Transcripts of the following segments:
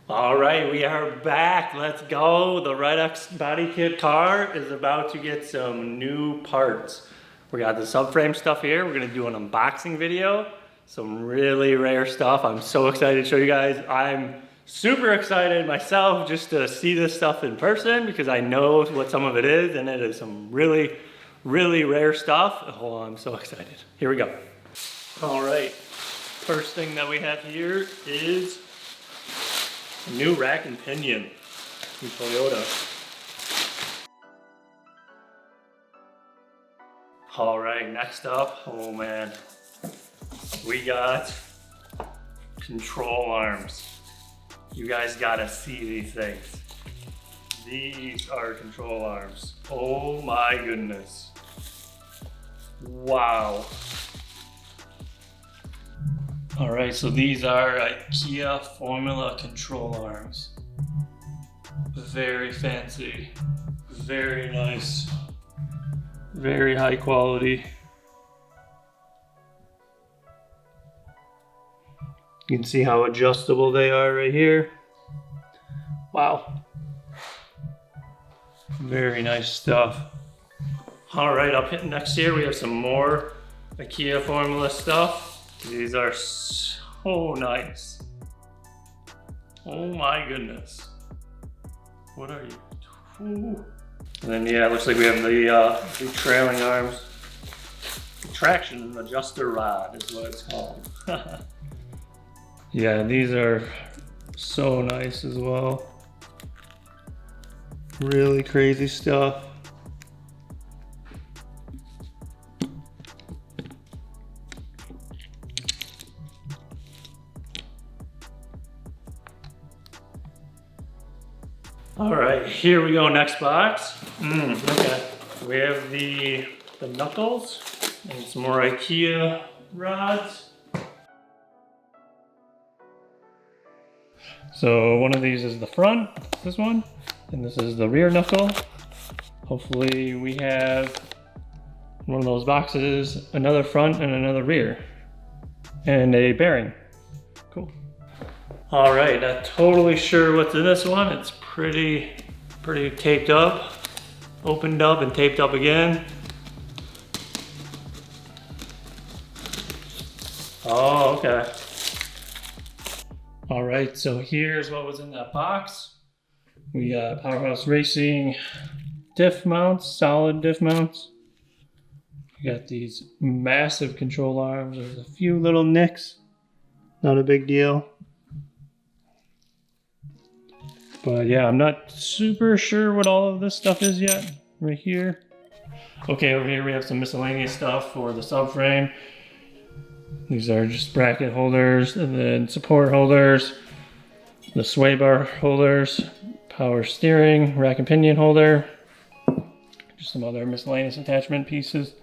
All right, we are back. Let's go. The Ridox body kit car is about to get some new parts. We got the subframe stuff here. We're gonna do an unboxing video. Some really rare stuff. I'm so excited to show you guys. I'm super excited myself just to see this stuff in person because I know what some of it is, and it is some really, really rare stuff. Oh, I'm so excited. Here we go. All right, first thing that we have here is a new rack and pinion from Toyota. All right, next up, oh man, we got control arms. You guys gotta see these things. These are control arms. Oh my goodness. Wow. All right, so these are IKEA Formula control arms. Very fancy, very nice, very high quality. You can see how adjustable they are right here. Wow. Very nice stuff. All right, up next here we have some more IKEA Formula stuff. These are so nice. Oh my goodness. What are you? Ooh. And then yeah, it looks like we have the trailing arms. The traction adjuster rod is what it's called. Yeah, these are so nice as well. Really crazy stuff. All right, here we go, next box. Okay, we have the knuckles and some more IKEA rods. So one of these is the front, this one, and this is the rear knuckle. Hopefully we have one of those boxes, another front and another rear, and a bearing. Cool. All right, not totally sure what's in this one. It's pretty taped up, opened up and taped up again. Oh, okay. All right, so here's what was in that box. We got Powerhouse Racing diff mounts, solid diff mounts. We got these massive control arms. There's a few little nicks, not a big deal. But yeah, I'm not super sure what all of this stuff is yet, right here. Okay, over here we have some miscellaneous stuff for the subframe. These are just bracket holders and then support holders, the sway bar holders, power steering, rack and pinion holder, just some other miscellaneous attachment pieces.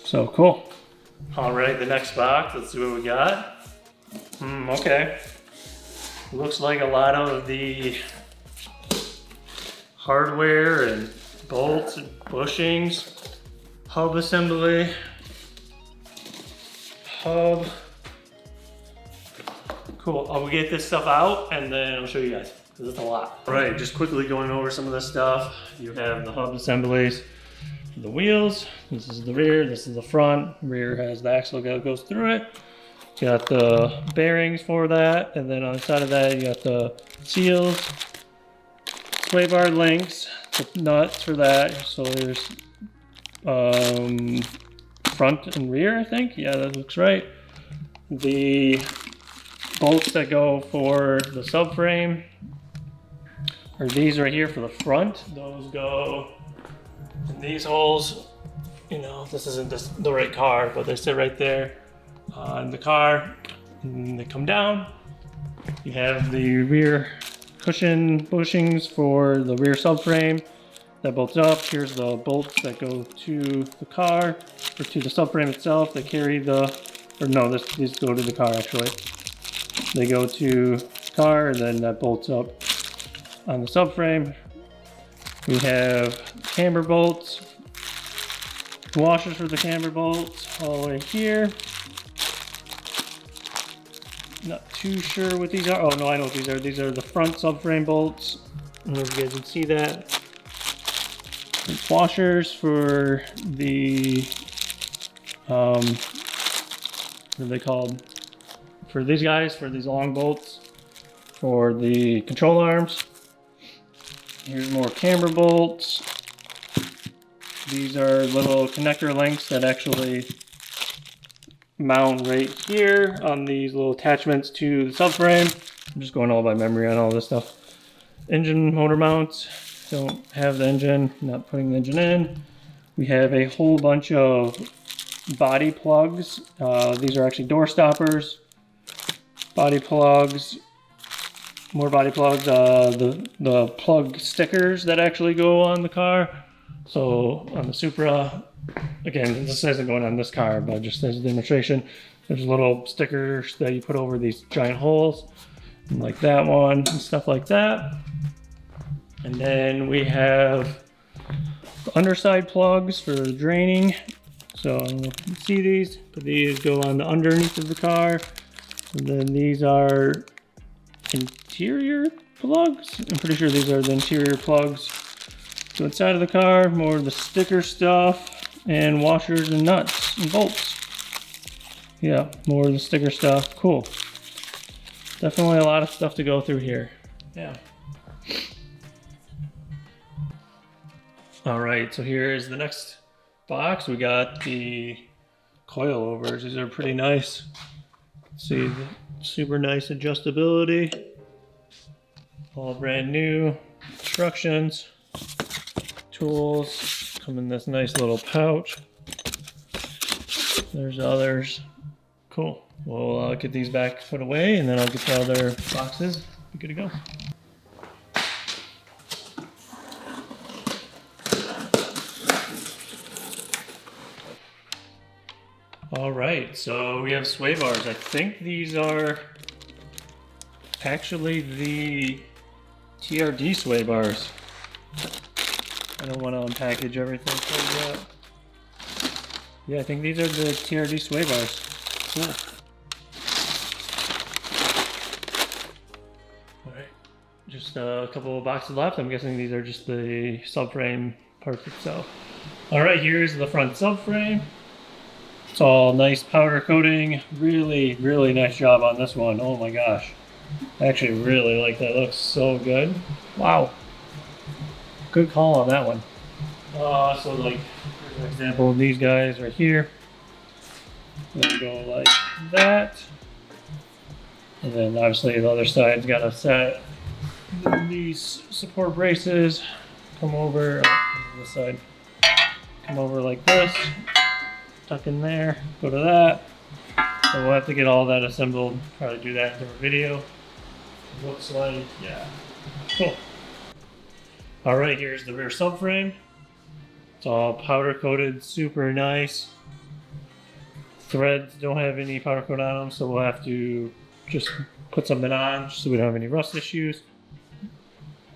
So cool. All right, the next box, let's see what we got. Okay. Looks like a lot of the hardware and bolts and bushings, hub assembly, hub. Cool, I'll get this stuff out and then I'll show you guys, because it's a lot. All right, just quickly going over some of this stuff. You have the hub assemblies for the wheels. This is the rear, this is the front. Rear has the axle that goes through it. You got the bearings for that, and then on the side of that you got the seals, sway bar links, the nuts for that. So there's front and rear, I think. Yeah, that looks right. The bolts that go for the subframe are these right here for the front. Those go in these holes. You know, this isn't the right car, but they sit right there on the car, and they come down. You have the rear cushion bushings for the rear subframe that bolts up. Here's the bolts that go to the car, or to the subframe itself. They carry the, or no, these go to the car actually. They go to the car, and then that bolts up on the subframe. We have camber bolts, washers for the camber bolts all the way here. Not too sure what these are. Oh no, I know what these are. These are the front subframe bolts. I don't know if you guys can see that. It's washers for the, what are they called? For these guys, for these long bolts, for the control arms. Here's more camber bolts. These are little connector links that actually mount right here on these little attachments to the subframe. I'm just going all by memory on all this stuff. Engine motor mounts. Don't have the engine, not putting the engine in. We have a whole bunch of body plugs. These are actually door stoppers. Body plugs. More body plugs. The plug stickers that actually go on the car. So on the Supra, again, this isn't going on this car, but just as a demonstration, there's little stickers that you put over these giant holes, like that one, and stuff like that. And then we have the underside plugs for the draining. So I don't know if you can see these, but these go on the underneath of the car. And then these are interior plugs. I'm pretty sure these are the interior plugs. So inside of the car, more of the sticker stuff and washers and nuts and bolts. Yeah, more of the sticker stuff. Cool. Definitely a lot of stuff to go through here. Yeah. All right, so here's the next box. We got the coilovers. These are pretty nice. See the super nice adjustability. All brand new. Instructions. Tools come in this nice little pouch. There's others. Cool. We'll get these back put away, and then I'll get the other boxes. Be good to go. All right, so we have sway bars. I think these are actually the TRD sway bars. I don't want to unpackage everything for yet. Yeah, I think these are the TRD sway bars. Cool. Alright, just a couple of boxes left. I'm guessing these are just the subframe parts itself. Alright, here's the front subframe. It's all nice powder coating. Really, really nice job on this one. Oh my gosh. I actually really like that. It looks so good. Wow. Good call on that one. So like, here's an example of these guys right here. They go like that. And then obviously the other side's got a set. Then these support braces come over, this side, come over like this, tuck in there, go to that. So we'll have to get all that assembled, probably do that in a video. It looks like, yeah, cool. All right, here's the rear subframe. It's all powder coated, super nice. Threads don't have any powder coat on them, so we'll have to just put something on so we don't have any rust issues.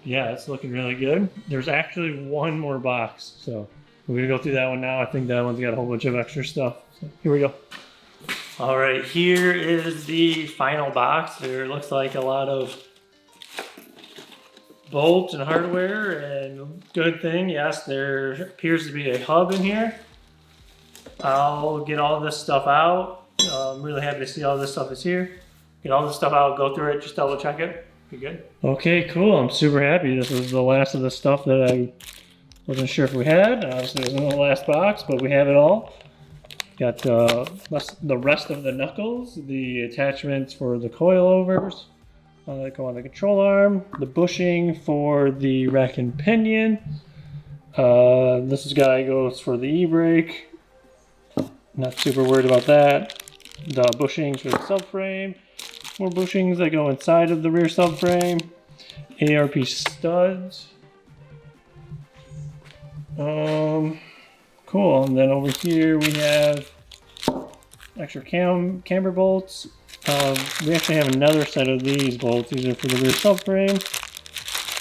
Yeah, it's looking really good. There's actually one more box, so we're gonna go through that one now. I think that one's got a whole bunch of extra stuff. So here we go. All right, here is the final box. There looks like a lot of bolts and hardware, and good thing, yes, there appears to be a hub in here. I'll get all this stuff out. I'm really happy to see all this stuff is here. Get all this stuff out, go through it, just double check it. Be good. Okay, cool. I'm super happy. This was the last of the stuff that I wasn't sure if we had. Obviously, it was in the last box, but we have it all. Got the rest of the knuckles, the attachments for the coilovers that go on the control arm, the bushing for the rack and pinion. This guy goes for the e-brake. Not super worried about that. The bushings for the subframe. More bushings that go inside of the rear subframe. ARP studs. Cool. And then over here we have extra camber bolts. We actually have another set of these bolts. These are for the rear subframe.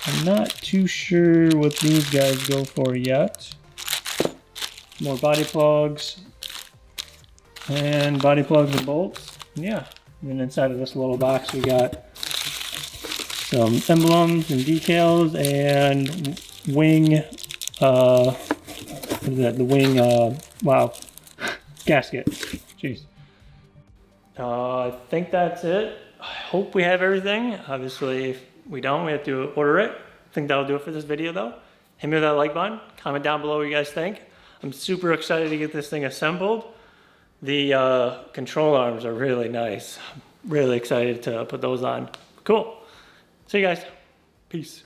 I'm not too sure what these guys go for yet. More body plugs. And body plugs and bolts. Yeah, And then inside of this little box, we got some emblems and decals and wing, what is that? The wing, wow, gasket. Jeez. I think that's it. I hope we have everything. Obviously, if we don't, we have to order it. I think that'll do it for this video though. Hit me with that like button. Comment down below what you guys think. I'm super excited to get this thing assembled. The control arms are really nice. I'm really excited to put those on. Cool. See you guys. Peace.